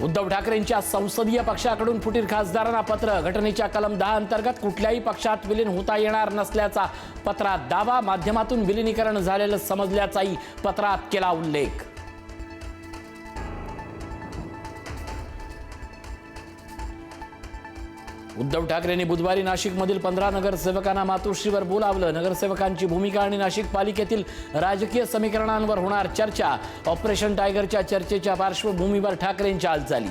उद्धव ठाकरेंच्या संसदीय पक्षाकडून फुटीर खासदारांना पत्र. घटनेच्या कलम 10 अंतर्गत कुठल्याही पक्षात विलीन होता येणार नसल्याचा पत्रात दावा. माध्यमातून विलीनीकरण झालेलं समजल्याचाही पत्रात केला उल्लेख. उद्धव ठाकरेंनी बुधवारी नाशिकमधील 15 नगरसेवकांना मातोश्रीवर बोलावलं. नगरसेवकांची भूमिका आणि नाशिक पालिकेतील राजकीय समीकरणांवर होणार चर्चा. ऑपरेशन टायगरच्या चर्चेच्या पार्श्वभूमीवर ठाकरेंच्या हालचाली.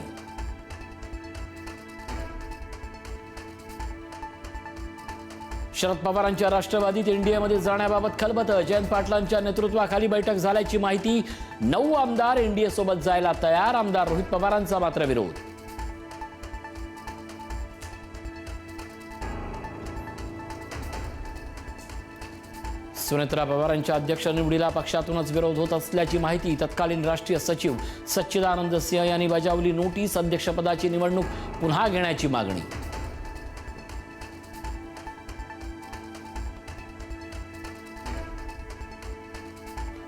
शरद पवारांच्या राष्ट्रवादीत एनडीएमध्ये जाण्याबाबत खलबत. जयंत पाटलांच्या नेतृत्वाखाली बैठक झाल्याची माहिती. 9 आमदार एनडीए सोबत जायला तयार. आमदार रोहित पवारांचा मात्र विरोध. सुनेत्रा पवारांच्या अध्यक्ष निवडीला पक्षातूनच विरोध होत असल्याची माहिती. तत्कालीन राष्ट्रीय सचिव सच्चिदानंद सिंह यांनी बजावली नोटीस. अध्यक्षपदाची निवडणूक पुन्हा घेण्याची मागणी.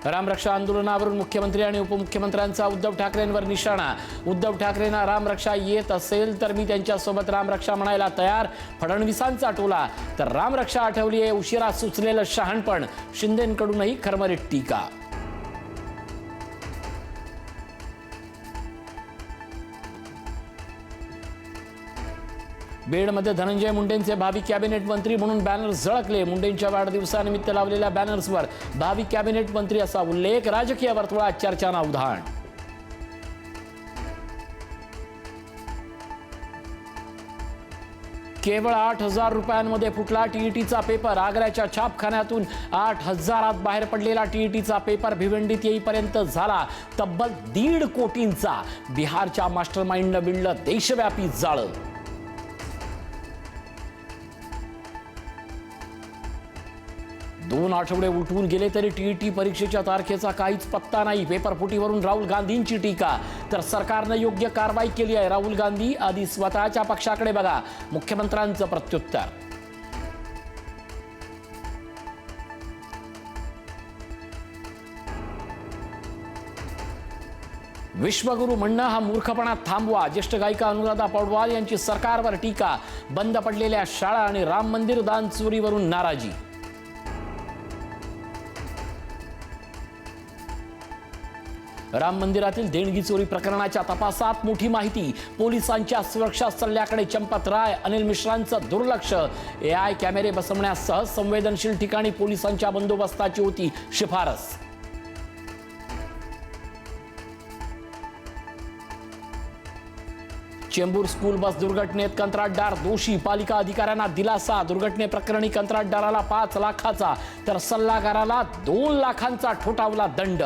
रामरक्षा आंदोलनावरून मुख्यमंत्री आणि उपमुख्यमंत्र्यांचा उद्धव ठाकरेंवर निशाणा. उद्धव ठाकरेंना रामरक्षा येत असेल तर मी त्यांच्यासोबत रामरक्षा म्हणायला तयार. फडणवीसांचा टोला. तर रामरक्षा आठवली आहे उशिरा सुचलेलं शहाणपण. शिंदेंकडूनही खरमरीत टीका. बीडमध्ये धनंजय मुंडेंचे भावी कॅबिनेट मंत्री म्हणून बॅनर झळकले. मुंडेंच्या वाढदिवसानिमित्त लावलेल्या बॅनर्सवर भावी कॅबिनेट मंत्री असा उल्लेख. राजकीय वर्तुळात चर्चांना उधाण. केवळ 8,000 रुपयांमध्ये फुटला टीईटीचा पेपर. आग्र्याच्या छापखान्यातून 8,000 बाहेर पडलेला टीईटीचा पेपर भिवंडीत येईपर्यंत झाला तब्बल 1.5 कोटींचा. बिहारच्या मास्टरमाइंडनं विणलं देशव्यापी जाळं. 2 आठवडे उलटून गेले तरी टीईटी परीक्षेच्या तारखेचा काहीच पत्ता नाही. पेपरफुटीवरून राहुल गांधींची टीका. तर सरकारनं योग्य कारवाई केली आहे. राहुल गांधी आधी स्वतःच्या पक्षाकडे बघा. मुख्यमंत्र्यांचं प्रत्युत्तर. विश्वगुरू म्हणणं हा मूर्खपणा थांबवा. ज्येष्ठ गायिका अनुराधा पौडवाल यांची सरकारवर टीका. बंद पडलेल्या शाळा आणि राम मंदिर दान चोरीवरून नाराजी. राम मंदिरातील देणगी चोरी प्रकरणाच्या तपासात मोठी माहिती. पोलिसांच्या सुरक्षा सल्ल्याकडे चंपत राय. अनिल मिश्रांचं दुर्लक्ष. AI कॅमेरे बसवण्यासह संवेदनशील ठिकाणी पोलिसांच्या बंदोबस्ताची होती शिफारस. चेंबूर स्कूल बस दुर्घटनेत कंत्राटदार दोषी. पालिका अधिकाऱ्यांना दिलासा. दुर्घटनेप्रकरणी कंत्राटदाराला 5 लाखाचा तर सल्लागाराला 2 लाखांचा ठोठावला दंड.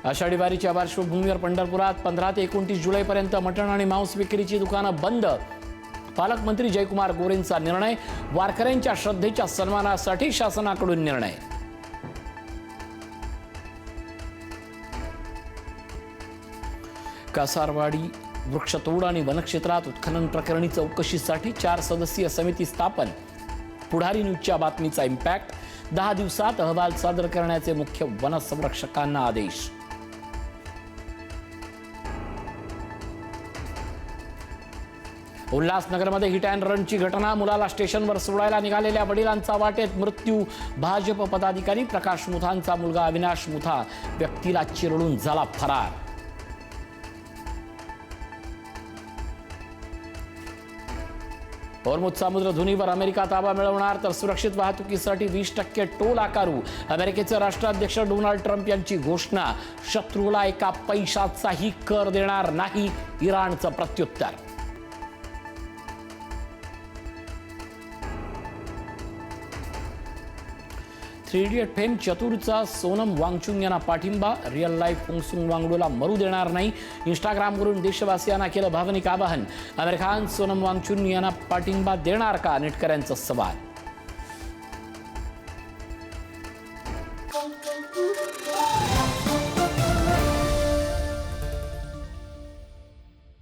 आषाढी वारीच्या पार्श्वभूमीवर पंढरपुरात 15 ते 29 जुलैपर्यंत मटण आणि मांस विक्रीची दुकानं बंद. पालकमंत्री जयकुमार गोरेंचा निर्णय. वारकऱ्यांच्या श्रद्धेच्या सन्मानासाठी शासनाकडून निर्णय. कासारवाडी वृक्षतोड आणि वनक्षेत्रात उत्खनन प्रकरणी चौकशीसाठी 4 सदस्यीय समिती स्थापन. पुढारी न्यूजच्या बातमीचा इम्पॅक्ट. 10 दिवसात अहवाल सादर करण्याचे मुख्य वनसंरक्षकांना आदेश. उल्हासनगरमध्ये हिट अँड रनची घटना. मुलाला स्टेशनवर सोडायला निघालेल्या वडिलांचा वाटेत मृत्यू. भाजप पदाधिकारी प्रकाश मुथांचा मुलगा अविनाश मुथा व्यक्तीला चिरडून झाला फरार. होर्मुझ सामुद्रधुनीवर अमेरिका ताबा मिळवणार तर सुरक्षित वाहतुकीसाठी 20% टोल आकारू. अमेरिकेचे राष्ट्राध्यक्ष डोनाल्ड ट्रम्प यांची घोषणा. शत्रूला एका पैशाचाही कर देणार नाही. इराणचं प्रत्युत्तर. 3 इडियट फेम चतुरचा सोनम वांगचुक यांना पाठिंबा. रिअल लाईफ फुंगसुंग वांगडूला मरू देणार नाही. इंस्टाग्रामवरून देशवासियांना केलं भावनिक आवाहन. आमिर खान सोनम वांगचुक यांना पाठिंबा देणार का? नेटकऱ्यांचा सवाल.